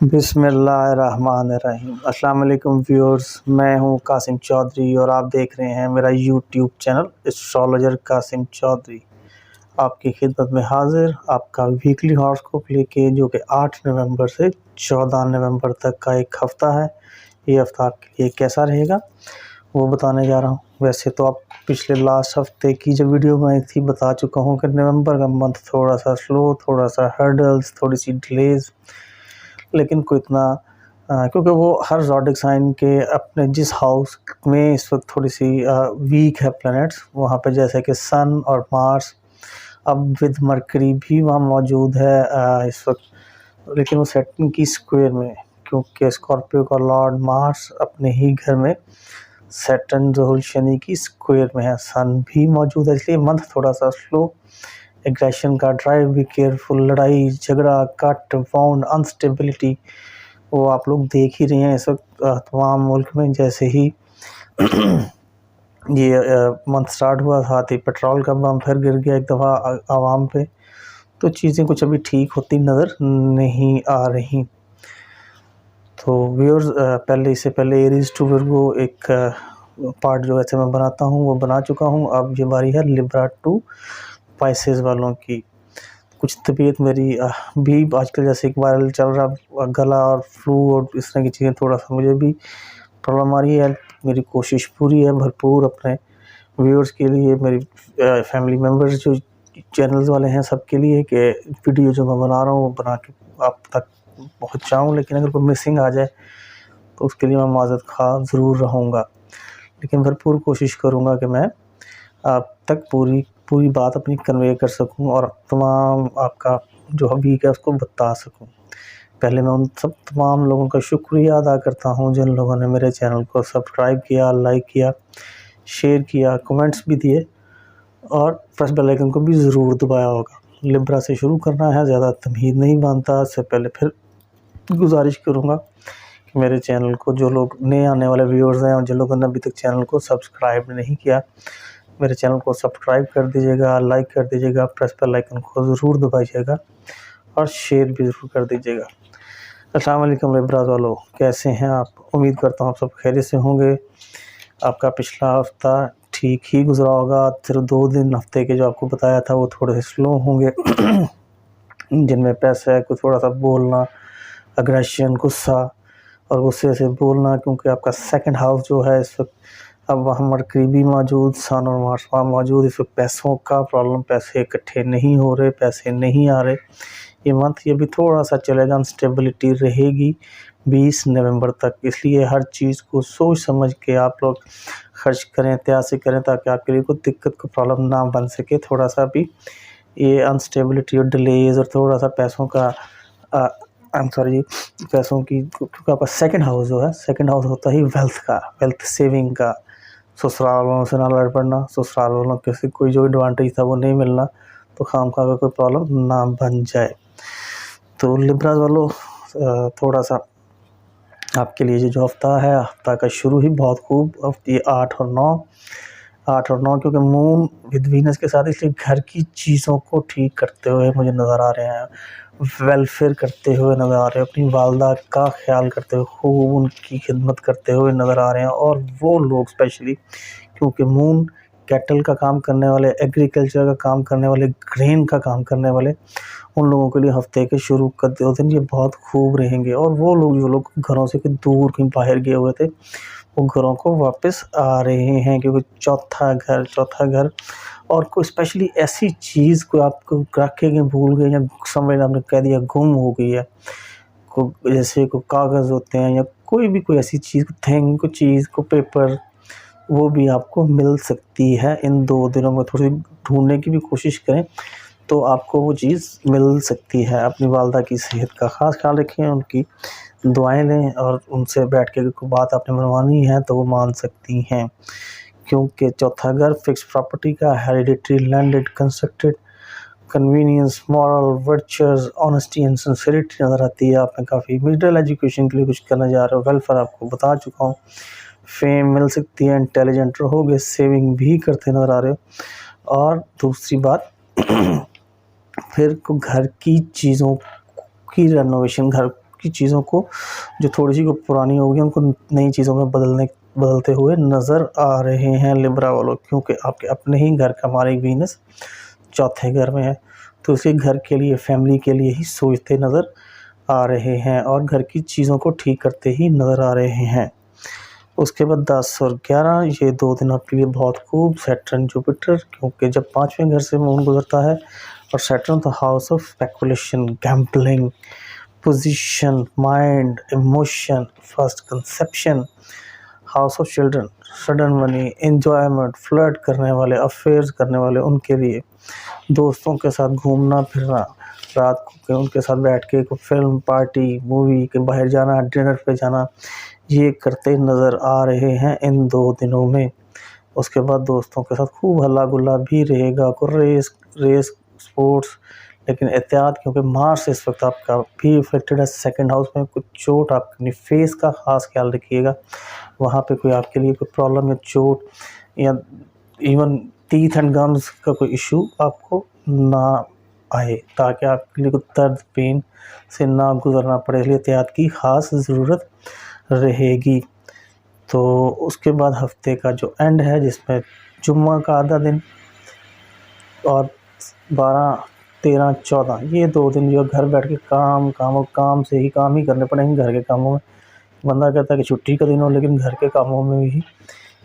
बिस्मिल्लाहिर्रहमानिर्रहीम। अस्सलाम वालेकुम व्यूअर्स, मैं हूं कासिम चौधरी और आप देख रहे हैं मेरा YouTube channel astrologer Qasim Chaudhary. आपकी खिदमत में हाजिर आपका वीकली हॉरोस्कोप लेके, जो कि 8 नवंबर से 14 नवंबर तक का एक हफ़्ता है। ये हफ़्ता आपके लिए कैसा रहेगा वो बताने जा रहा हूँ। वैसे तो आप पिछले लास्ट हफ्ते की जो वीडियो बनाई थी बता चुका हूँ कि नवंबर का मंथ थोड़ा सा स्लो, थोड़ा सा हर्डल्स, थोड़ी सी डिलेज़, लेकिन कोई इतना क्योंकि वो हर ज़ोडिक साइन के अपने जिस हाउस में इस वक्त थोड़ी सी वीक है प्लैनेट्स, वहाँ पे जैसे कि सन और मार्स, अब विद मरकरी भी वहाँ मौजूद है इस वक्त, लेकिन वो सैटर्न की स्क्वायर में, क्योंकि स्कॉर्पियो का लॉर्ड मार्स अपने ही घर में सैटर्न ज़ोहल शनि की स्क्वायर में है, सन भी मौजूद है, इसलिए मंथ थोड़ा सा स्लो, एग्रेशन का ड्राइव भी केयरफुल, लड़ाई झगड़ा, कट बाउंड, अनस्टेबिलिटी वो आप लोग देख ही रहे हैं इस वक्त तमाम मुल्क में। जैसे ही ये मंथ स्टार्ट हुआ, साथ ही पेट्रोल का बम फिर गिर गया एक दफ़ा आवाम पे, तो चीज़ें कुछ अभी ठीक होती नज़र नहीं आ रही। तो व्यूअर्स, इससे पहले एरीज टू वर्गो एक पार्ट जो ऐसे मैं बनाता हूँ वो बना चुका हूँ। अब ये बारी है लिब्रा टू स्पाइसेस वालों की। कुछ तबीयत मेरी भी आजकल जैसे एक वायरल चल रहा गला और फ्लू और इस तरह की चीज़ें, थोड़ा सा मुझे भी प्रॉब्लम आ रही है। मेरी कोशिश पूरी है भरपूर अपने व्यूअर्स के लिए, मेरी फैमिली मेम्बर्स जो चैनल्स वाले हैं सबके लिए, कि वीडियो जो मैं बना रहा हूँ वो बना के आप तक पहुँचाऊँ। लेकिन अगर कोई मिसिंग आ जाए तो उसके लिए मैं माज़रत खा ज़रूर रहूँगा, लेकिन भरपूर कोशिश करूँगा कि मैं आप तक पूरी बात अपनी कन्वे कर सकूं और तमाम आपका जो वीक है उसको बता सकूं। पहले मैं उन सब तमाम लोगों का शुक्रिया अदा करता हूं जिन लोगों ने मेरे चैनल को सब्सक्राइब किया, लाइक किया, शेयर किया, कमेंट्स भी दिए और प्रेस बेल आइकन को भी ज़रूर दबाया होगा। लिब्रा से शुरू करना है, ज़्यादा तमहीद नहीं बनता। इससे पहले फिर गुजारिश करूँगा कि मेरे चैनल को जो लोग नए आने वाले व्यूअर्स हैं और जिन लोगों ने अभी तक चैनल को सब्सक्राइब नहीं किया, मेरे चैनल को सब्सक्राइब कर दीजिएगा, लाइक कर दीजिएगा, प्रेस बेल आइकन को ज़रूर दबाइएगा और शेयर भी ज़रूर कर दीजिएगा। अस्सलाम वालेकुम लिब्रा वालों, कैसे हैं आप? उम्मीद करता हूँ आप सब खैरियत से होंगे। आपका पिछला हफ्ता ठीक ही गुजरा होगा। सिर्फ 2 दिन हफ्ते के जो आपको बताया था वो थोड़े से स्लो होंगे जिनमें पैसा है, कुछ थोड़ा सा बोलना, अग्रेशन, गुस्सा और गुस्से से बोलना, क्योंकि आपका सेकंड हाउस जो है इस वक्त अब वहाँ मरकरी भी मौजूद, सन और मार्स वहाँ मौजूद। इस वक्त पैसों का प्रॉब्लम, पैसे इकट्ठे नहीं हो रहे, पैसे नहीं आ रहे। ये मंथ ये भी थोड़ा सा चलेगा, अनस्टेबिलिटी रहेगी 20 नवंबर तक, इसलिए हर चीज़ को सोच समझ के आप लोग खर्च करें, एहतियात से करें, ताकि आपके लिए कोई दिक्कत को प्रॉब्लम ना बन सके। थोड़ा सा भी ये अनस्टेबिलिटी और डिलेज़ और थोड़ा सा पैसों का पैसों की, क्योंकि आपका सेकंड हाउस जो है, सेकंड हाउस होता ही वेल्थ का, वेल्थ सेविंग का। ससुराल वालों से ना लड़ पड़ना, ससुराल वालों के से कोई जो एडवांटेज था वो नहीं मिलना, तो खामखा का कोई प्रॉब्लम ना बन जाए। तो लिब्रा वालों, थोड़ा सा आपके लिए जो हफ्ता है, हफ्ता का शुरू ही बहुत खूब। ये 8 और 9 क्योंकि मून विद वीनस के साथ, इसलिए घर की चीज़ों को ठीक करते हुए मुझे नज़र आ रहे हैं, वेलफेयर करते हुए नज़र आ रहे हैं, अपनी वालदा का ख्याल करते हुए, खूब उनकी खिदमत करते हुए नज़र आ रहे हैं। और वो लोग स्पेशली, क्योंकि मून कैटल का काम करने वाले, एग्रीकल्चर का काम करने वाले, ग्रेन का काम करने वाले, उन लोगों के लिए हफ्ते के शुरू का 2 दिन ये बहुत खूब रहेंगे। और वो लोग जो लोग घरों से कहीं दूर कहीं बाहर गए हुए थे, वो घरों को वापस आ रहे हैं, क्योंकि चौथा घर और कोई स्पेशली ऐसी चीज़ को आपको रखे गए, भूल गए, या समझ आपने कह दिया गुम हो गई है, को जैसे कोई कागज़ होते हैं या कोई ऐसी चीज़, थिंग, कोई चीज़, को पेपर, वो भी आपको मिल सकती है। इन 2 दिनों में थोड़ी ढूंढने की भी कोशिश करें तो आपको वो चीज़ मिल सकती है। अपनी वालदा की सेहत का ख़ास ख्याल रखें, उनकी दुआएं लें और उनसे बैठ के कोई बात आपने मनवानी है तो वो मान सकती हैं, क्योंकि चौथा घर फिक्स प्रॉपर्टी का, hereditary, landed, constructed, convenience, moral virtuous, honesty and sincerity नज़र आती है। आपने काफ़ी मिडिल एजुकेशन के लिए कुछ करना जा रहे हो, वेलफेयर आपको बता चुका हूँ, फेम मिल सकती है, इंटेलिजेंट रहोगे, सेविंग भी करते नज़र आ रहे हो। और दूसरी बात फिर को घर की चीज़ों की रेनोवेशन, घर की चीज़ों को जो थोड़ी सी पुरानी होगी उनको नई चीज़ों में बदलते हुए नज़र आ रहे हैं लिब्रा वालों, क्योंकि आपके अपने ही घर का मालिक वीनस चौथे घर में है, तो इसलिए घर के लिए, फैमिली के लिए ही सोचते नज़र आ रहे हैं और घर की चीज़ों को ठीक करते ही नज़र आ रहे हैं। उसके बाद 10 और 11 ये 2 दिन आपके लिए बहुत खूब। सैटर्न जुपिटर, क्योंकि जब 5वें घर से मून गुजरता है और सैटर्न तो house of speculation, gambling, position, mind, emotion, first conception, house of children, sudden money, enjoyment, flirt करने वाले, अफेयर्स करने वाले उनके लिए, दोस्तों के साथ घूमना फिरना, रात को उनके साथ बैठ के कोई फिल्म, पार्टी, मूवी के बाहर जाना, डिनर पे जाना, ये करते नज़र आ रहे हैं इन 2 दिनों में। उसके बाद दोस्तों के साथ खूब हल्ला गुल्ला भी रहेगा, को रेस स्पोर्ट्स, लेकिन एहतियात, क्योंकि मार्स इस वक्त आपका भी इफेक्टेड है सेकंड हाउस में। कुछ चोट, आप अपनी फेस का खास ख्याल रखिएगा, वहाँ पे कोई आपके लिए कोई प्रॉब्लम या चोट या इवन टीथ एंड गम्स का कोई इशू आपको ना आए, ताकि आपके लिए कोई दर्द, पेन से ना गुजरना पड़े, इसलिए एहतियात की ख़ास ज़रूरत रहेगी। तो उसके बाद हफ्ते का जो एंड है, जिसमें जुम्मा का आधा दिन और 12, 13, 14 ये 2 दिन जो घर बैठ के काम से ही काम ही करने पड़ेंगे घर के कामों में। बंदा कहता है कि छुट्टी का दिन हो, लेकिन घर के कामों में भी,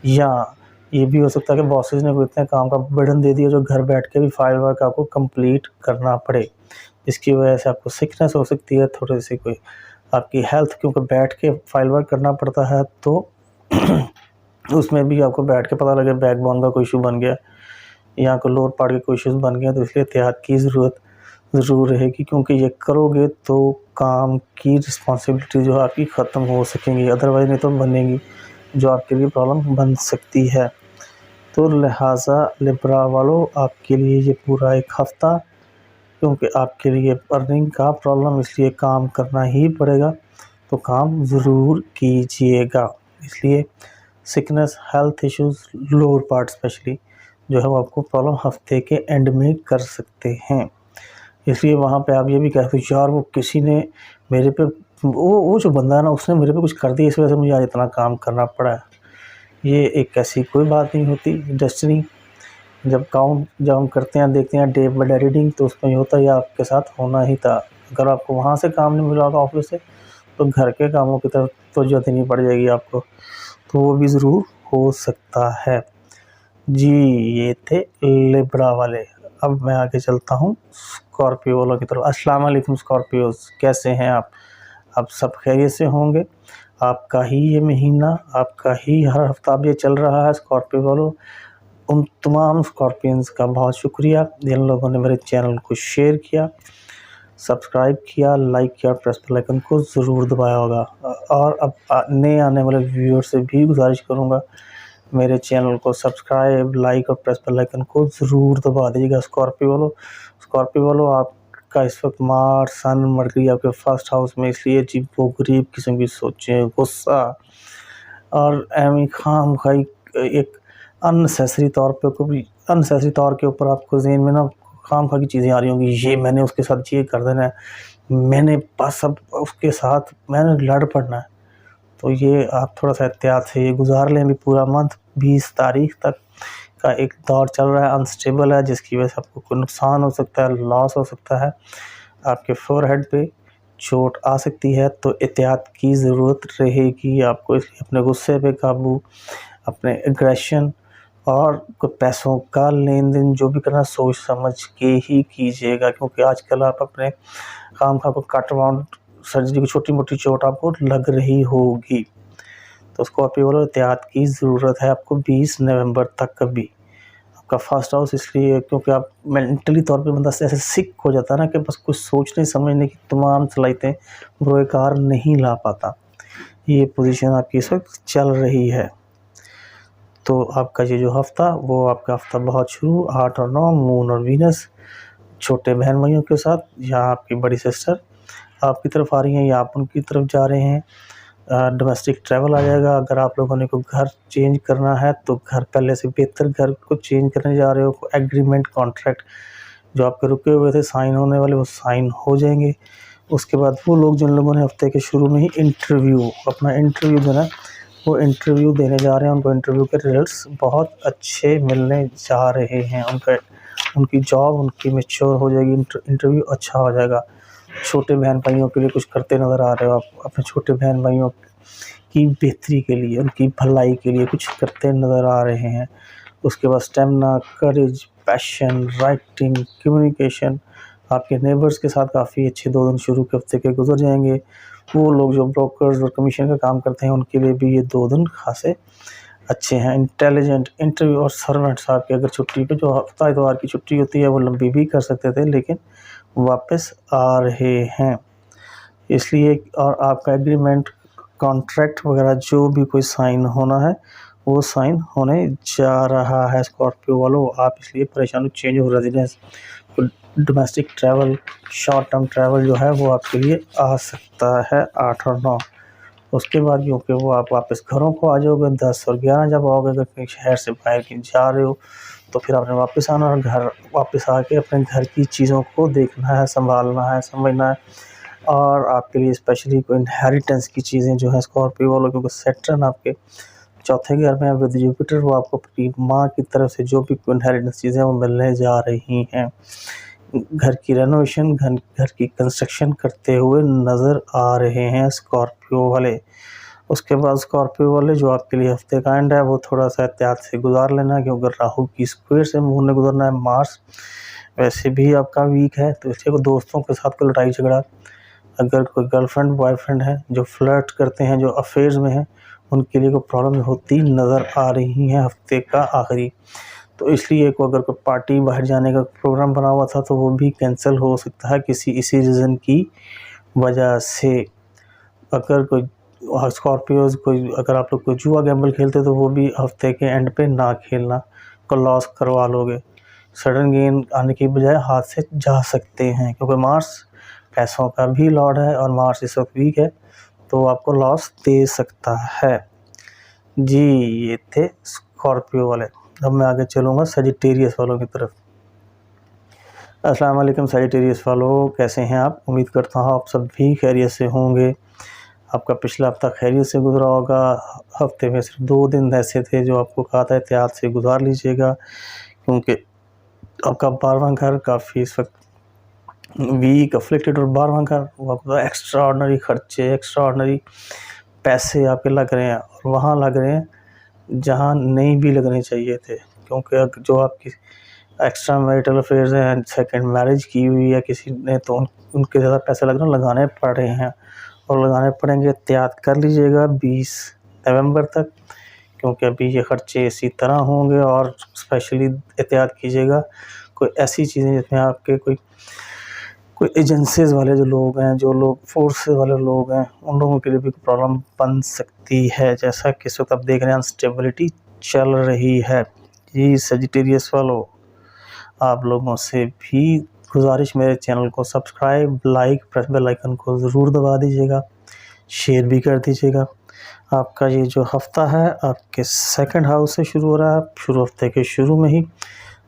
या ये भी हो सकता है कि बॉसेस ने कोई इतने काम का बर्डन दे दिया जो घर बैठ के भी फाइल वर्क आपको कंप्लीट करना पड़े, इसकी वजह से आपको सिकनेस हो सकती है, थोड़ी सी कोई आपकी हेल्थ, क्योंकि बैठ के फाइल वर्क करना पड़ता है, तो उसमें भी आपको बैठ के पता लगे बैकबोन का कोई इशू बन गया या कोई लोअर पार्ट के कोई इशूज़ बन गए, तो इसलिए एहतियात की ज़रूरत ज़रूर रहेगी, क्योंकि ये करोगे तो काम की रिस्पॉन्सिबिलिटी जो है आपकी ख़त्म हो सकेंगी, अदरवाइज़ नहीं तो बनेगी, जो आपके लिए प्रॉब्लम बन सकती है। तो लिहाजा लिब्रा वालों, आपके लिए ये पूरा एक हफ़्ता, क्योंकि आपके लिए अर्निंग का प्रॉब्लम, इसलिए काम करना ही पड़ेगा, तो काम ज़रूर कीजिएगा। इसलिए sickness, health issues, lower part specially जो है वो आपको प्रॉब्लम हफ्ते के एंड में कर सकते हैं। इसलिए वहाँ पे आप ये भी कहते हो यार वो किसी ने मेरे पे, वो जो बंदा है ना, उसने मेरे पे कुछ कर दिया, इस वजह से मुझे आज इतना काम करना पड़ा है। ये एक ऐसी कोई बात नहीं होती। डेस्टिनी जब हम करते हैं, देखते हैं डे बाय डे रीडिंग, तो उसमें ये होता है आपके साथ होना ही था। अगर आपको वहाँ से काम नहीं मिला होगा ऑफिस से, तो घर के कामों की तरफ तो जल्दी नहीं पड़ जाएगी आपको, तो वो भी ज़रूर हो सकता है जी। ये थे लिब्रा वाले। अब मैं आगे चलता हूँ स्कॉर्पियो वालों की तरफ। अस्सलाम वालेकुम स्कॉर्पियोज़, कैसे हैं आप सब खैरियत से होंगे। आपका ही ये महीना, आपका ही हर हफ्ता अब ये चल रहा है स्कॉर्पियो वालों। उन तमाम स्कॉर्पियंस का बहुत शुक्रिया जिन लोगों ने मेरे चैनल को शेयर किया, सब्सक्राइब किया, लाइक किया, प्रेस बेल आइकन को ज़रूर दबाया होगा। और अब नए आने वाले व्यूअर से भी गुजारिश करूँगा, मेरे चैनल को सब्सक्राइब, लाइक और प्रेस बेल आइकन को ज़रूर दबा दीजिएगा। स्कॉर्पियो वालों, आपका इस वक्त मार्स, सन, मरकरी आपके फर्स्ट हाउस में, इसलिए अजीबोगरीब किस्म की सोचें, गुस्सा और एमी खाम खाई एक अननेसेसरी तौर के ऊपर आपको ज़हन में ना खाम खा की चीज़ें आ रही होंगी, ये मैंने उसके साथ ये कर देना है, मैंने बस अब उसके साथ मैंने लड़ पड़ना है। तो ये आप थोड़ा सा एहतियात से ये गुजार लें। अभी पूरा मंथ 20 तारीख तक का एक दौर चल रहा है, अनस्टेबल है, जिसकी वजह से आपको कोई नुकसान हो सकता है, लॉस हो सकता है, आपके फोरहेड पे चोट आ सकती है, तो एहतियात की ज़रूरत रहेगी आपको। इसलिए अपने गुस्से पे काबू, अपने एग्रेशन और पैसों का लेन देन जो भी करना सोच समझ के ही कीजिएगा, क्योंकि आजकल आप अपने काम को कट अमाउंट सर्जरी की छोटी मोटी चोट आपको लग रही होगी, तो उसको आप एहतियात की ज़रूरत है आपको 20 नवंबर तक। कभी आपका फर्स्ट हाउस इसलिए क्योंकि आप मेंटली तौर पे बंदा ऐसे सिक हो जाता है ना कि बस कुछ सोचने समझने की तमाम सलाहियतें बरोकार नहीं ला पाता। ये पोजीशन आपकी इस वक्त चल रही है। तो आपका ये जो हफ़्ता, वो आपका हफ़्ता बहुत शुरू 8 और 9 मून और वीनस छोटे बहन भाइयों के साथ, यहाँ आपकी बड़ी सिस्टर आपकी तरफ आ रही हैं या आप उनकी तरफ जा रहे हैं। डोमेस्टिक ट्रैवल आ जाएगा। अगर आप लोगों ने कोई घर चेंज करना है, तो घर पहले से बेहतर घर को चेंज करने जा रहे हो, एग्रीमेंट कॉन्ट्रैक्ट जो आपके रुके हुए थे साइन होने वाले, वो साइन हो जाएंगे। उसके बाद वो लोग जिन लोगों ने हफ्ते के शुरू में ही अपना इंटरव्यू देना, वो इंटरव्यू देने जा रहे हैं, उनको इंटरव्यू के रिजल्ट्स बहुत अच्छे मिलने जा रहे हैं। उनकी जॉब उनकी मैच्योर हो जाएगी, इंटरव्यू अच्छा हो जाएगा। छोटे बहन भाइयों के लिए कुछ करते नज़र आ रहे हो आप, अपने छोटे बहन भाइयों की बेहतरी के लिए, उनकी भलाई के लिए कुछ करते नज़र आ रहे हैं। उसके बाद स्टेमिना, करेज, पैशन, राइटिंग, कम्युनिकेशन, आपके नेबर्स के साथ काफ़ी अच्छे 2 दिन शुरू के हफ्ते के गुजर जाएंगे। वो लोग जो ब्रोकर्स और कमीशन का काम करते हैं उनके लिए भी ये 2 दिन खासे अच्छे हैं। इंटेलिजेंट, इंटरव्यू और सर्वेंट्स आपके अगर छुट्टी पे, जो हफ्ता इतवार की छुट्टी होती है वो लंबी भी कर सकते थे लेकिन वापस आ रहे हैं, इसलिए। और आपका एग्रीमेंट, कॉन्ट्रैक्ट वगैरह जो भी कोई साइन होना है वो साइन होने जा रहा है। स्कॉर्पियो वालों, आप इसलिए परेशान हो। Change of residence, domestic travel, short term travel जो है वो आपके लिए आ सकता है 8 और 9। उसके बाद क्योंकि वो आप वापस घरों को आ जाओगे 10 और 11 जब आओगे, अगर कहीं शहर से बाहर कहीं जा रहे हो तो फिर आपने वापस आना और घर वापस आके अपने घर की चीज़ों को देखना है, संभालना है, समझना है। और आपके लिए स्पेशली कोई इनहेरिटेंस की चीज़ें जो है स्कॉर्पियो वालों, क्योंकि सैटर्न आपके चौथे घर में विद जुपिटर, वो आपको अपनी माँ की तरफ से जो भी इनहेरिटेंस चीज़ें वो मिलने जा रही हैं। घर की रेनोवेशन, घर की कंस्ट्रक्शन करते हुए नज़र आ रहे हैं स्कॉर्पियो वाले। उसके बाद स्कॉर्पियो वाले जो आपके लिए हफ्ते का एंड है वो थोड़ा सा एहतियात से गुजार लेना, क्योंकि राहु की स्क्वायर से मुँह ने गुजरना है। मार्स वैसे भी आपका वीक है, तो इसलिए दोस्तों के साथ कोई लड़ाई झगड़ा, अगर कोई गर्लफ्रेंड बॉयफ्रेंड है जो फ्लर्ट करते हैं, जो अफेयर्स में हैं, उनके लिए कोई प्रॉब्लम होती नज़र आ रही है हफ्ते का आखिरी। तो इसलिए को अगर कोई पार्टी बाहर जाने का प्रोग्राम बना हुआ था तो वो भी कैंसिल हो सकता है किसी इसी रीज़न की वजह से। अगर कोई स्कॉर्पियोज, कोई अगर आप लोग कोई जुआ गैम्बल खेलते तो वो भी हफ्ते के एंड पे ना खेलना, को लॉस करवा लोगे। सडन गेन आने की बजाय हाथ से जा सकते हैं, क्योंकि मार्स पैसों का भी लॉर्ड है और मार्स इस वक्त वीक है तो वो आपको लॉस दे सकता है जी। ये थे स्कॉर्पियो वाले। अब मैं आगे चलूँगा सजिटेरियस वालों की तरफ। अस्सलाम वालेकुम सजिटेरियस वालों, कैसे हैं आप? उम्मीद करता हूँ आप सब भी खैरियत से होंगे। आपका पिछला हफ्ता खैरियत से गुजरा होगा। हफ्ते में सिर्फ 2 दिन ऐसे थे जो आपको कहा था एहतियात से गुजार लीजिएगा, क्योंकि आपका 12वां घर काफ़ी इस वक्त वीक, अफ्लिक्टेड, और 12वां घर आपका एक्स्ट्रा ऑर्डनरी खर्चे, एक्स्ट्रा ऑर्डनरी पैसे आपके लग रहे हैं, और वहाँ लग रहे हैं जहाँ नहीं भी लगने चाहिए थे, क्योंकि जो आपकी एक्स्ट्रा मैरिटल अफेयर्स हैं, सेकंड मैरिज की हुई है किसी ने, तो उनके ज़्यादा पैसे लगाने पड़ रहे हैं और लगाने पड़ेंगे। एहतियात कर लीजिएगा 20 नवंबर तक, क्योंकि अभी ये खर्चे इसी तरह होंगे। और स्पेशली एहतियात कीजिएगा कोई ऐसी चीज़ें जिसमें आपके कोई एजेंसीज वाले जो लोग हैं, जो लोग फोर्स वाले लोग हैं, उन लोगों के लिए भी प्रॉब्लम बन सकती है, जैसा कि इस वक्त आप देख रहे हैं अनस्टेबिलिटी चल रही है। ये सजिटेरियस वालों, आप लोगों से भी गुजारिश, मेरे चैनल को subscribe, like, press bell icon को ज़रूर दबा दीजिएगा, शेयर भी कर दीजिएगा। आपका ये जो हफ्ता है आपके सेकंड हाउस से शुरू हो रहा है। शुरू हफ्ते के शुरू में ही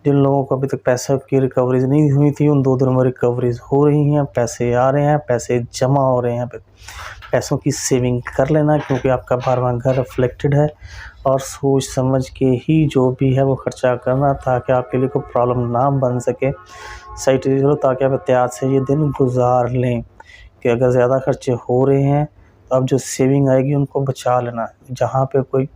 जिन लोगों को अभी तक पैसे की रिकवरीज नहीं हुई थी उन 2 दिनों में रिकवरीज हो रही हैं, पैसे आ रहे हैं, पैसे जमा हो रहे हैं। पैसों की सेविंग कर लेना, क्योंकि आपका 12वां घर रिफ्लेक्टेड है, और सोच समझ के ही जो भी है वो खर्चा करना, ताकि आपके लिए कोई प्रॉब्लम ना बन सके। सही चलो, ताकि आप एहतियात से ये दिन गुजार लें कि अगर ज़्यादा खर्चे हो रहे हैं तो अब जो सेविंग आएगी उनको बचा लेना। जहाँ पे कोई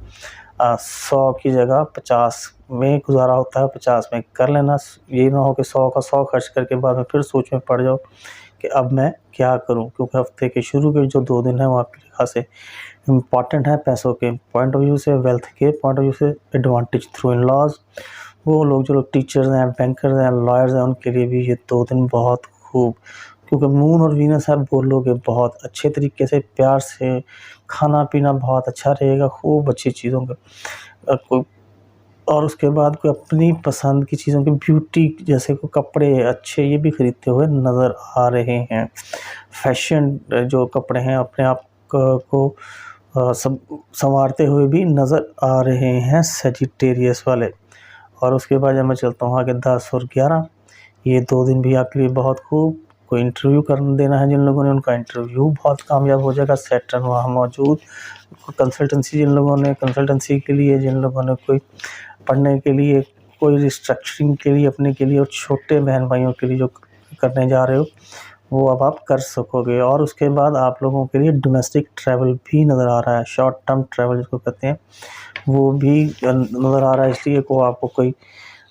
100 की जगह 50 में गुजारा होता है 50 में कर लेना। ये ना हो कि 100 का 100 खर्च करके बाद में फिर सोच में पड़ जाओ कि अब मैं क्या करूं, क्योंकि हफ्ते के शुरू के जो 2 दिन हैं वो आपके लिए खासे इम्पॉर्टेंट है पैसों के पॉइंट ऑफ व्यू से, वेल्थ के पॉइंट ऑफ व्यू से। एडवांटेज थ्रू इन लॉज, वो लोग जो लोग टीचर्स हैं, बैंकर्स हैं, लॉयर्स हैं, उनके लिए भी ये 2 दिन बहुत खूब, क्योंकि मून और वीनस आप बोलोगे बहुत अच्छे तरीके से, प्यार से, खाना पीना बहुत अच्छा रहेगा, खूब अच्छी चीज़ों का कोई। और उसके बाद कोई अपनी पसंद की चीज़ों की ब्यूटी, जैसे कोई कपड़े अच्छे, ये भी खरीदते हुए नज़र आ रहे हैं। फैशन जो कपड़े हैं अपने आप को सब संवारते हुए भी नज़र आ रहे हैं सजिटेरियस वाले। और उसके बाद जब मैं चलता हूँ आगे 10 और 11, ये 2 दिन भी आपके लिए बहुत खूब, को इंटरव्यू कर देना है जिन लोगों ने, उनका इंटरव्यू बहुत कामयाब हो जाएगा। सैटर्न वहाँ मौजूद। कंसल्टेंसी के लिए जिन लोगों ने कोई पढ़ने के लिए, कोई रिस्ट्रक्चरिंग के लिए अपने के लिए, और छोटे बहन भाइयों के लिए जो करने जा रहे हो वो अब आप कर सकोगे। और उसके बाद आप लोगों के लिए डोमेस्टिक ट्रैवल भी नज़र आ रहा है, शॉर्ट टर्म ट्रैवल जिसको कहते हैं, वो भी नज़र आ रहा है। इसलिए को आपको कोई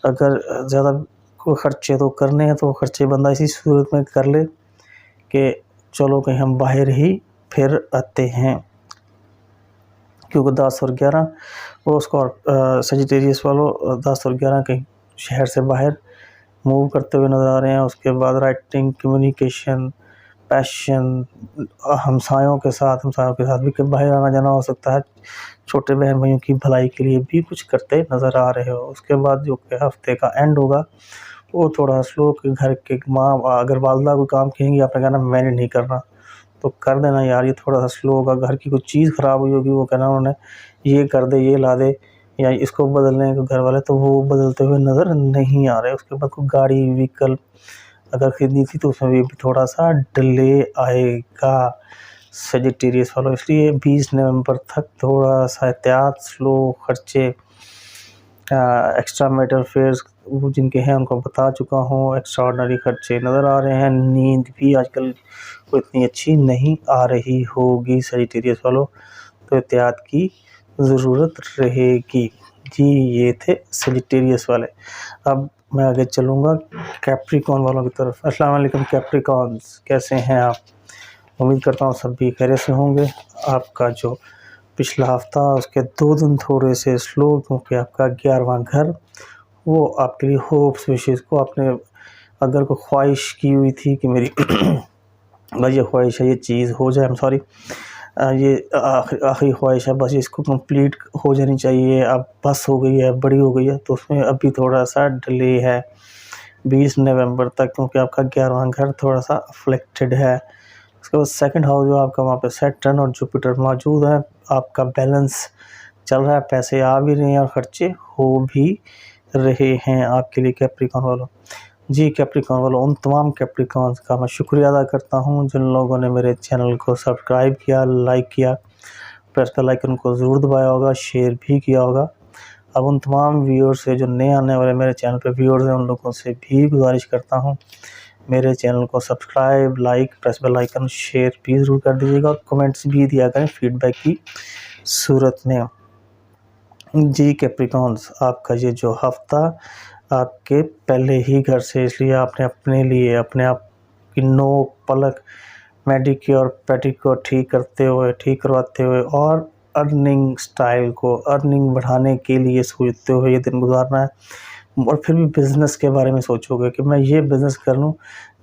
अगर ज़्यादा कोई ख़र्चे तो करने हैं तो ख़र्चे बंदा इसी सूरत में कर ले कि चलो कहीं हम बाहर ही फिर आते हैं, क्योंकि 10 और 11 वो उसको सजिटेरियस वालों 10 और 11 कहीं शहर से बाहर मूव करते हुए नज़र आ रहे हैं। उसके बाद राइटिंग, कम्युनिकेशन, पैशन, हमसायों के साथ भी कहीं बाहर आना जाना हो सकता है, छोटे बहन भाइयों की भलाई के लिए भी कुछ करते नज़र आ रहे हो। उसके बाद जो कि हफ्ते का एंड होगा वो थोड़ा स्लो, कि घर के माँ अगर वालदा कोई काम कहेंगी आपने कहना मैंने नहीं करना तो कर देना यार, ये थोड़ा सा स्लो होगा। घर की कोई चीज़ ख़राब हुई होगी, वो कहना उन्होंने ये कर दे, ये ला दे, या इसको बदलने के घर वाले, तो वो बदलते हुए नज़र नहीं आ रहे। उसके बाद कोई गाड़ी व्हीकल अगर ख़रीदनी थी तो उसमें भी थोड़ा सा डिले आएगा सजिटेरियस वालों। इसलिए 20 नवंबर तक थोड़ा सा एहतियात, स्लो खर्चे, एक्स्ट्रा मेटल फेयर्स वो जिनके हैं उनको बता चुका हूँ, एक्स्ट्राऑर्डिनरी खर्चे नज़र आ रहे हैं। नींद भी आजकल कोई इतनी अच्छी नहीं आ रही होगी सजिटेरियस वालों, तो एहतियात की ज़रूरत रहेगी। जी ये थे सजिटेरियस वाले। अब मैं आगे चलूँगा कैप्रिकॉर्न वालों की तरफ। अस्सलाम वालेकुम कैप्रिकॉर्न्स, कैसे हैं आप? उम्मीद करता हूँ सब भी खैरियत से होंगे। आपका जो पिछला हफ्ता उसके 2 दिन थोड़े से स्लो, क्योंकि आपका 11वां घर वो आपके लिए होप्स विशेज़ को आपने अगर कोई ख्वाहिश की हुई थी कि मेरी भाई ये ख्वाहिश है ये चीज़ हो जाए, ये आखिरी ख्वाहिश है, बस इसको कंप्लीट हो जानी चाहिए, अब बस हो गई है, बड़ी हो गई है, तो उसमें अभी थोड़ा सा डिले है 20 नवंबर तक, क्योंकि आपका 11वां घर थोड़ा सा अफ्लेक्टेड है। उसके बाद सेकंड हाउस जो आपका वहाँ पे सैटर्न और जुपिटर मौजूद है, आपका बैलेंस चल रहा है, पैसे आ भी रहे हैं और ख़र्चे हो भी रहे हैं आपके लिए कैप्रिकॉर्न वालों। जी कैप्रिकॉर्न वालों, उन तमाम कैप्रिकॉर्न्स का मैं शुक्रिया अदा करता हूं जिन लोगों ने मेरे चैनल को सब्सक्राइब किया, लाइक किया, प्रेस बेल आइकन को ज़रूर दबाया होगा, शेयर भी किया होगा। अब उन तमाम व्यूअर्स से जो नए आने वाले मेरे चैनल पे व्यूअर्स हैं, उन लोगों से भी गुजारिश करता हूं मेरे चैनल को subscribe, like, press bell icon, share भी ज़रूर कर दीजिएगा और कमेंट्स भी दिया करें फीडबैक की सूरत में। जी कैप्रिकॉर्न्स, आपका ये जो हफ़्ता आपके पहले ही घर से, इसलिए आपने अपने लिए अपने आप की नोक पलक, मेडिक्योर पेडिक्योर ठीक करवाते हुए और अर्निंग स्टाइल को, अर्निंग बढ़ाने के लिए सोचते हुए ये दिन गुजारना है। और फिर भी बिज़नेस के बारे में सोचोगे कि मैं ये बिज़नेस कर लूँ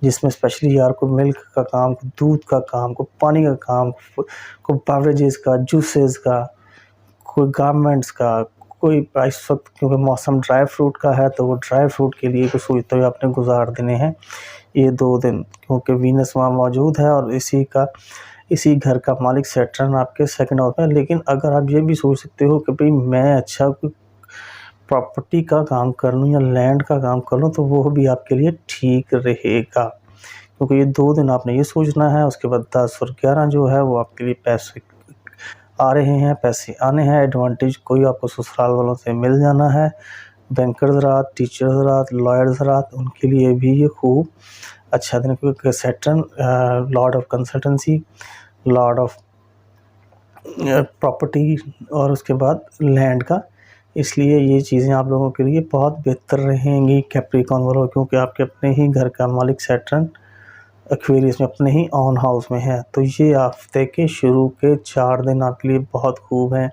जिसमें स्पेशली यार को मिल्क का काम, को दूध का काम, को पानी का काम, को बेवरेजेस का, जूसेस का, कोई गारमेंट्स का, कोई इस वक्त क्योंकि मौसम ड्राई फ्रूट का है तो वो ड्राई फ्रूट के लिए कुछ सोचते हुए आपने गुजार देने हैं ये 2 दिन, क्योंकि वीनस वहाँ मौजूद है और इसी घर का मालिक सैटर्न आपके सेकंड हाउस में। लेकिन अगर आप ये भी सोच सकते हो कि भाई मैं अच्छा कोई प्रॉपर्टी का काम कर लूँ या लैंड का काम कर लूँ तो वो भी आपके लिए ठीक रहेगा, क्योंकि ये 2 दिन आपने ये सोचना है। उसके बाद 10 और 11 जो है वो आपके लिए पैसे आ रहे हैं, पैसे आने हैं, एडवांटेज कोई आपको ससुराल वालों से मिल जाना है, बैंकर्स रात, टीचर्स रात, लॉयर्स रात, उनके लिए भी ये खूब अच्छा दिन, क्योंकि Saturn Lord of consultancy, Lord of property और उसके बाद लैंड का, इसलिए ये चीज़ें आप लोगों के लिए बहुत बेहतर रहेंगी कैप्रिकॉर्न वालों, क्योंकि आपके अपने ही घर का मालिक सैटर्न एक्वेरियस में अपने ही ऑन हाउस में है। तो ये हफ्ते के शुरू के 4 दिन आपके लिए बहुत खूब हैं,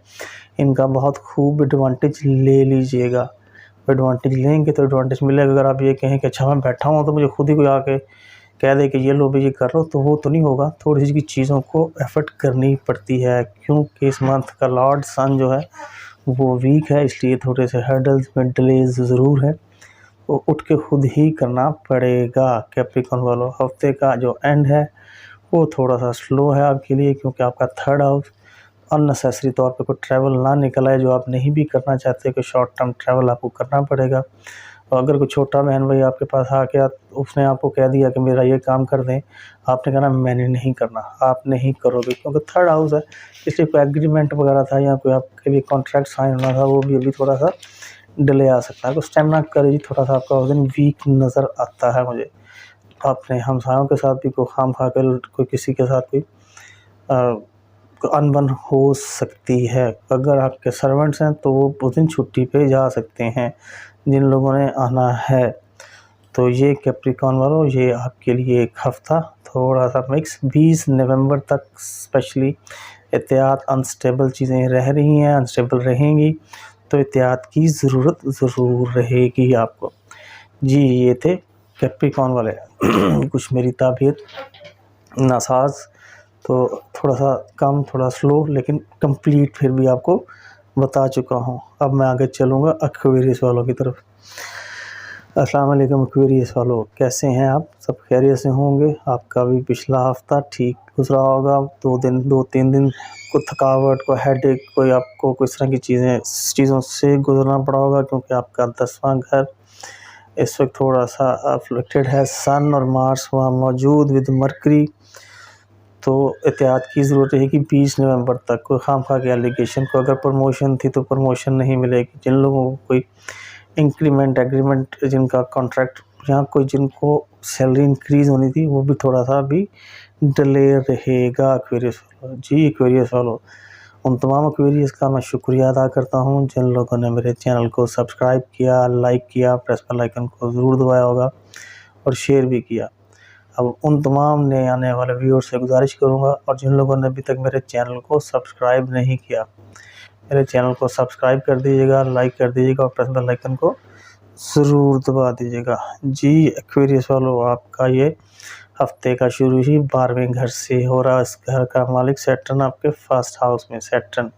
इनका बहुत खूब एडवांटेज ले लीजिएगा। एडवांटेज लेंगे तो एडवांटेज मिलेगा। अगर आप ये कहें कि अच्छा मैं बैठा हूँ तो मुझे खुद ही कोई आके कह दे कि ये लो भी ये कर लो, तो वो तो नहीं होगा। थोड़ी सी चीज़ों को एफर्ट करनी पड़ती है, क्योंकि इस मंथ का लॉर्ड सन जो है वो वीक है, इसलिए थोड़े से हर्डल्स में डिलेज ज़रूर है, वो उठ के खुद ही करना पड़ेगा। कैप्रिकॉर्न वालों, हफ्ते का जो एंड है वो थोड़ा सा स्लो है आपके लिए, क्योंकि आपका थर्ड हाउस अननेसेसरी तौर पे कोई ट्रैवल ना निकल आए जो आप नहीं भी करना चाहते, कि शॉर्ट टर्म ट्रैवल आपको करना पड़ेगा। तो अगर कोई छोटा बहन भाई आपके पास आके उसने आपको कह दिया कि मेरा ये काम कर दें, आपने कहना मैंने नहीं करना, आप नहीं करोगे, क्योंकि थर्ड हाउस है, इसलिए कोई एग्रीमेंट वगैरह था या कोई आपके लिए कॉन्ट्रैक्ट साइन होना था, वो भी अभी थोड़ा सा डिले आ सकता है। तो स्टेमिना करेज थोड़ा सा आपका उस दिन वीक नज़र आता है मुझे। अपने हमसायों के साथ भी कोई खाम खा कर कोई किसी के साथ कोई अनबन हो सकती है। अगर आपके सर्वेंट्स हैं तो वो उस दिन छुट्टी पे जा सकते हैं, जिन लोगों ने आना है। तो ये कैप्रिकॉर्न वालों, ये आपके लिए एक हफ़्ता थोड़ा सा मिक्स 20 नवंबर तक स्पेशली एहतियात, अनस्टेबल चीज़ें रह रही हैं, अनस्टेबल रहेंगी, तो एहतियात की ज़रूरत ज़रूर रहेगी आपको। जी ये थे कैप्रिकॉर्न वाले। कुछ मेरी तबीयत नासाज, तो थोड़ा सा कम, थोड़ा स्लो, लेकिन कंप्लीट फिर भी आपको बता चुका हूँ। अब मैं आगे चलूँगा एक्वेरियस वालों की तरफ। अस्सलाम वालेकुम एक्वेरियस वालों, कैसे हैं आप? सब खैरियत से होंगे। आपका भी पिछला हफ्ता ठीक गुजरा होगा। 2-3 दिन को थकावट, को हेडेक, कोई आपको कोई इस तरह की चीज़ों से गुजरना पड़ा होगा, क्योंकि आपका 10वां घर इस वक्त थोड़ा सा अफ्लिक्टेड है। सन और मार्स वहाँ मौजूद विद मरकरी, तो एहतियात की ज़रूरत रहेगी 20 नवंबर तक। कोई खामखा के एलिगेशन, को अगर प्रमोशन थी तो प्रमोशन नहीं मिलेगी। जिन लोगों को कोई इंक्रीमेंट एग्रीमेंट, जिनका कॉन्ट्रैक्ट या कोई जिनको सैलरी इंक्रीज़ होनी थी, वो भी थोड़ा सा अभी डिले रहेगा एक्वेरियस वालों। जी एक्वेरियस वालों, उन तमाम एक्वेरियस का मैं शुक्रिया अदा करता हूँ जिन लोगों ने मेरे चैनल को सब्सक्राइब किया, लाइक किया, प्रेस बेल आइकन को ज़रूर दबाया होगा और शेयर भी किया। अब उन तमाम नए आने वाले व्यूअर्स से गुजारिश करूंगा, और जिन लोगों ने अभी तक मेरे चैनल को सब्सक्राइब नहीं किया, मेरे चैनल को सब्सक्राइब कर दीजिएगा, लाइक कर दीजिएगा और प्रेस बेल आइकन को ज़रूर दबा दीजिएगा। जी एक्वेरियस वालों, आपका ये हफ्ते का शुरू ही 12वें घर से हो रहा है। इस घर का मालिक सैटर्न आपके फर्स्ट हाउस में, सैटर्न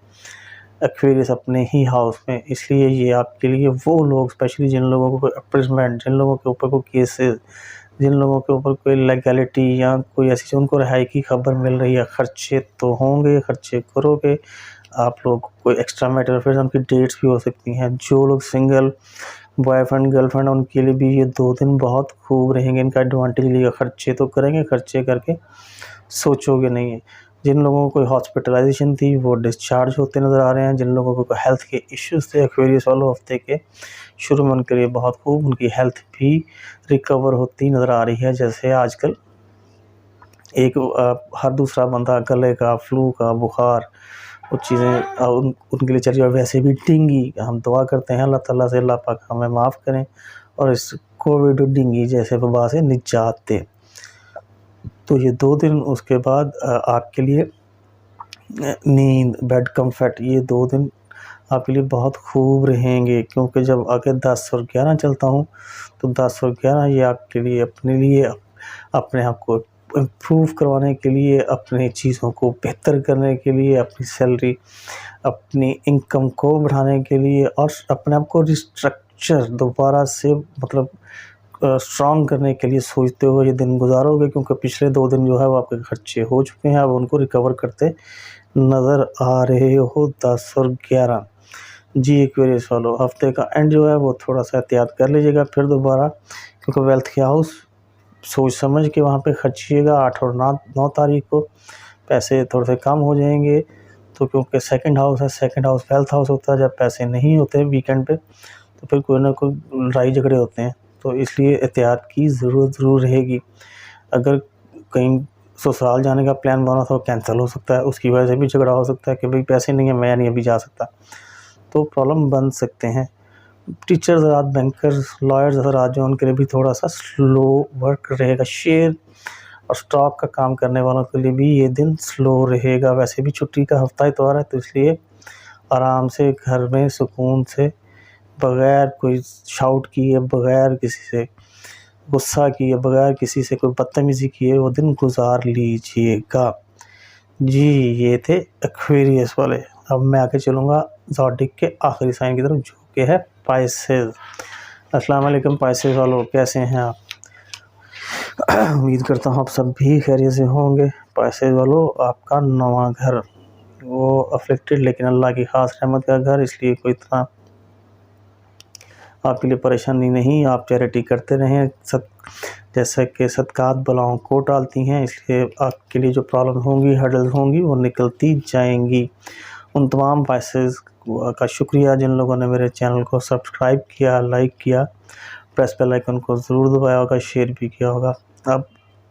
एक्वेरियस अपने ही हाउस में। इसलिए ये आपके लिए वो लोग, स्पेशली जिन लोगों को कोई अप्रेजमेंट, जिन लोगों के ऊपर कोई केसेस, जिन लोगों के ऊपर कोई लीगैलिटी या कोई ऐसी उनको रिहाई की खबर मिल रही है, खर्चे तो होंगे, खर्चे करोगे आप लोग। कोई एक्स्ट्रा मैटर फिर उनकी डेट्स भी हो सकती हैं। जो लोग सिंगल बॉयफ्रेंड गर्लफ्रेंड, उनके लिए भी ये 2 दिन बहुत खूब रहेंगे, इनका एडवांटेज लिएगा। खर्चे तो करेंगे, खर्चे करके सोचोगे नहीं। जिन लोगों को कोई हॉस्पिटलाइजेशन थी वो डिस्चार्ज होते नज़र आ रहे हैं। जिन लोगों को कोई हेल्थ के इश्यूज़ थे एक्वेरियस वालों, हफ्ते के शुरू में उनके लिए बहुत खूब उनकी हेल्थ भी रिकवर होती नज़र आ रही है। जैसे आजकल एक हर दूसरा बंदा गले का, फ्लू का, बुखार, वो चीज़ें उनके लिए चल रही है। वैसे भी डेंगी, हम दुआ करते हैं अल्लाह ताला से, अल्लाह पाक हमें माफ़ करें और इस कोविड और डेंगी जैसे वबा से निजात दें। तो ये 2 दिन, उसके बाद आपके लिए नींद, बेड कम्फर्ट, ये 2 दिन आपके लिए बहुत खूब रहेंगे। क्योंकि जब आगे 10 और 11 चलता हूँ, तो 10 और 11 ये आपके लिए अपने आप को इम्प्रूव करवाने के लिए, अपनी चीज़ों को बेहतर करने के लिए, अपनी सैलरी, अपनी इनकम को बढ़ाने के लिए और अपने आप को रिस्ट्रक्चर दोबारा से मतलब स्ट्रॉन्ग करने के लिए सोचते हुए ये दिन गुजारोगे। क्योंकि पिछले 2 दिन जो है वो आपके खर्चे हो चुके हैं, अब उनको रिकवर करते नज़र आ रहे हो 10 और 11। जी एक्वेरियस वालों, हफ्ते का एंड जो है वो थोड़ा सा एहतियात कर लीजिएगा फिर दोबारा, क्योंकि वेल्थ के हाउस सोच समझ के वहाँ पे खर्चिएगा। 8 और 9 तारीख को पैसे थोड़े से कम हो जाएंगे। तो क्योंकि सेकंड हाउस है, सेकंड हाउस वेल्थ हाउस होता है। जब पैसे नहीं होते वीकेंड पे, तो फिर कोई ना कोई लड़ाई झगड़े होते हैं, तो इसलिए एहतियात की ज़रूरत ज़रूर रहेगी। अगर कहीं ससुराल जाने का प्लान बना था, कैंसिल हो सकता है, उसकी वजह से भी झगड़ा हो सकता है कि भाई पैसे नहीं है, मैं नहीं अभी जा सकता, तो प्रॉब्लम बन सकते हैं। टीचर्स हज़रात, बैंकर्स, लॉयर्स हज़रात जो, उनके लिए भी थोड़ा सा स्लो वर्क रहेगा। शेयर और स्टॉक का काम करने वालों के लिए भी ये दिन स्लो रहेगा। वैसे भी छुट्टी का हफ्ता इतवार है, तो इसलिए आराम से घर में सुकून से, बग़ैर कोई शाउट किए, बग़ैर किसी से गुस्सा किए, बग़ैर किसी से कोई बदतमीज़ी किए वो दिन गुजार लीजिएगा। जी ये थे एक्वेरियस वाले। अब मैं आगे चलूँगा ज़ोडिक के आखिरी साइन की तरफ, जो कि है पाइसेस। अस्सलाम वालेकुम पाइसेस वालों, कैसे हैं आप? उम्मीद करता हूँ आप सब भी खैरियत से होंगे। पाइसेस वालों, आपका 9वां घर वो अफेक्टेड, लेकिन अल्लाह की ख़ास रहमत का घर, इसलिए कोई इतना आपके लिए परेशानी नहीं, आप चैरिटी करते रहें। जैसे कि सदकात बलाओं को टालती हैं, इसलिए आपके लिए जो प्रॉब्लम होंगी, हर्डल्स होंगी, वो निकलती जाएंगी। उन तमाम पैसेज का शुक्रिया जिन लोगों ने मेरे चैनल को सब्सक्राइब किया, लाइक किया, प्रेस बेल आइकन को ज़रूर दबाया होगा, शेयर भी किया होगा। अब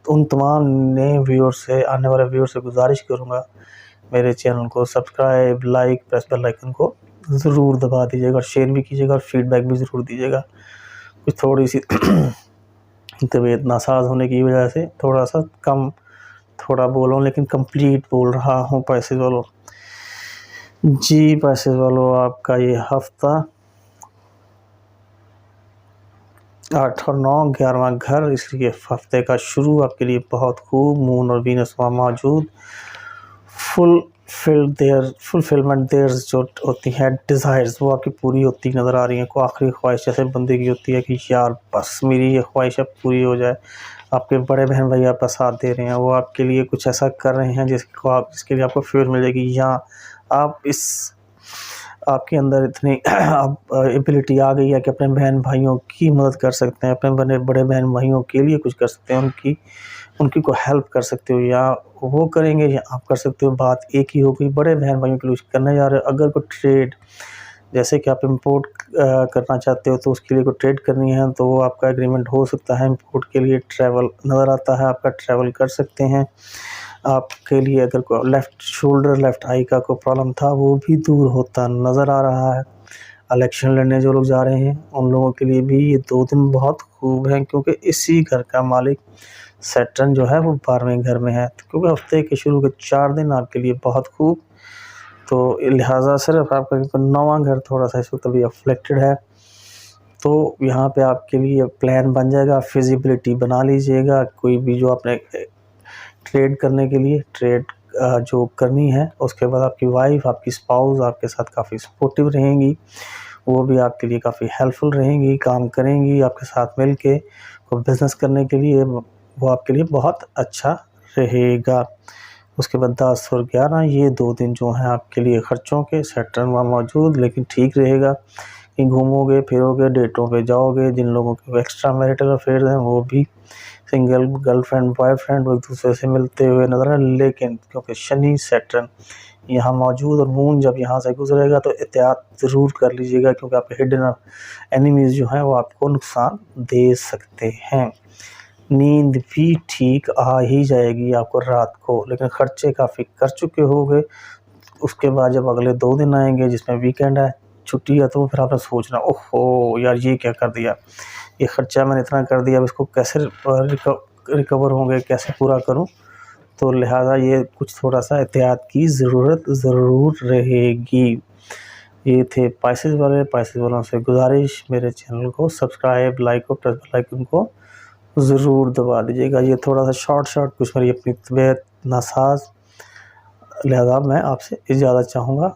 उन तमाम नए व्यूअर से, आने वाले व्यूअर से गुजारिश करूँगा, मेरे चैनल को subscribe, like, press bell icon को ज़रूर दबा दीजिएगा और शेयर भी कीजिएगा और फीडबैक भी ज़रूर दीजिएगा। कुछ थोड़ी सी तबीयत नासाज होने की वजह से थोड़ा बोल रहा हूँ, लेकिन कंप्लीट बोल रहा हूँ। पैसेज वालों जी, पैसेज वालों, आपका ये हफ्ता 8 और 9 11वां घर, इसलिए हफ्ते का शुरू आपके लिए बहुत खूब। मून और वीनस वहाँ मौजूद, फुलफिलमेंट देयर जो होती है डिज़ायर्स, वो आपकी पूरी होती नज़र आ रही हैं। कोई आखिरी ख्वाहिश जैसे बंदे की होती है कि यार बस मेरी ये ख्वाहिश अब पूरी हो जाए। आपके बड़े बहन भाई आपका साथ दे रहे हैं, वो आपके लिए कुछ ऐसा कर रहे हैं जिसके लिए आपको फेवर मिलेगी, या आपके अंदर इतनी एबिलिटी आ गई है कि अपने बहन भाइयों की मदद कर सकते हैं, अपने बड़े बहन भाइयों के लिए कुछ कर सकते हैं, उनकी को हेल्प कर सकते हो, या वो करेंगे या आप कर सकते हो। बात एक ही हो गई, बड़े बहन भाइयों के लिए करने जा रहे हो। अगर कोई ट्रेड, जैसे कि आप इंपोर्ट करना चाहते हो तो उसके लिए कोई ट्रेड करनी है, तो वो आपका एग्रीमेंट हो सकता है। इंपोर्ट के लिए ट्रैवल नज़र आता है, आपका ट्रैवल कर सकते हैं। आपके लिए अगर कोई लेफ़्ट शोल्डर, लेफ़्ट आई का कोई प्रॉब्लम था, वो भी दूर होता नज़र आ रहा है। इलेक्शन लड़ने जो लोग जा रहे हैं, उन लोगों के लिए भी ये 2 दिन बहुत खूब हैं, क्योंकि इसी घर का मालिक सैटर्न जो है वो 12वें घर में है, क्योंकि हफ्ते के शुरू के 4 दिन आपके लिए बहुत खूब। तो लिहाजा सिर्फ आपका 9वां घर थोड़ा सा इस वक्त अभी अफ्लेक्टेड है, तो यहाँ पे आपके लिए प्लान बन जाएगा। फिजिबिलिटी बना लीजिएगा, कोई भी जो आपने ट्रेड करने के लिए जो करनी है, उसके बाद आपकी वाइफ, आपकी स्पाउस आपके साथ काफ़ी सपोर्टिव रहेंगी, वो भी आपके लिए काफ़ी हेल्पफुल रहेंगी, काम करेंगी आपके साथ मिल के। तो बिज़नेस करने के लिए वो आपके लिए बहुत अच्छा रहेगा। उसके बाद 10 और 11 ये 2 दिन जो हैं आपके लिए ख़र्चों के, सैटर्न वहाँ मौजूद, लेकिन ठीक रहेगा कि घूमोगे फिरोगे, डेटों पे जाओगे। जिन लोगों के एक्स्ट्रा मैरिटल अफेयर्स हैं, वो भी सिंगल गर्लफ्रेंड बॉयफ्रेंड एक दूसरे से मिलते हुए नजर आए, लेकिन क्योंकि शनि सैटर्न यहाँ मौजूद और मून जब यहाँ से गुजरेगा तो एहतियात ज़रूर कर लीजिएगा, क्योंकि आपके हिडन एनिमीज़ जो हैं वो आपको नुकसान दे सकते हैं। नींद भी ठीक आ ही जाएगी आपको रात को, लेकिन ख़र्चे काफ़ी कर चुके होंगे। उसके बाद जब अगले 2 दिन आएंगे जिसमें वीकेंड है, छुट्टी है, तो फिर आपने सोचना ओहो यार ये क्या कर दिया, ये ख़र्चा मैंने इतना कर दिया, अब इसको कैसे रिकवर होंगे, कैसे पूरा करूं। तो लिहाजा ये कुछ थोड़ा सा एहतियात की ज़रूरत ज़रूर रहेगी। ये थे पैसेज वालों से गुजारिश, मेरे चैनल को सब्सक्राइब, लाइक और प्रेस बेल आइकन को ज़रूर दबा दीजिएगा। ये थोड़ा सा शॉर्ट कुछ मेरी अपनी तबीयत नासाज, लिहाजा मैं आपसे इजाज़त चाहूँगा।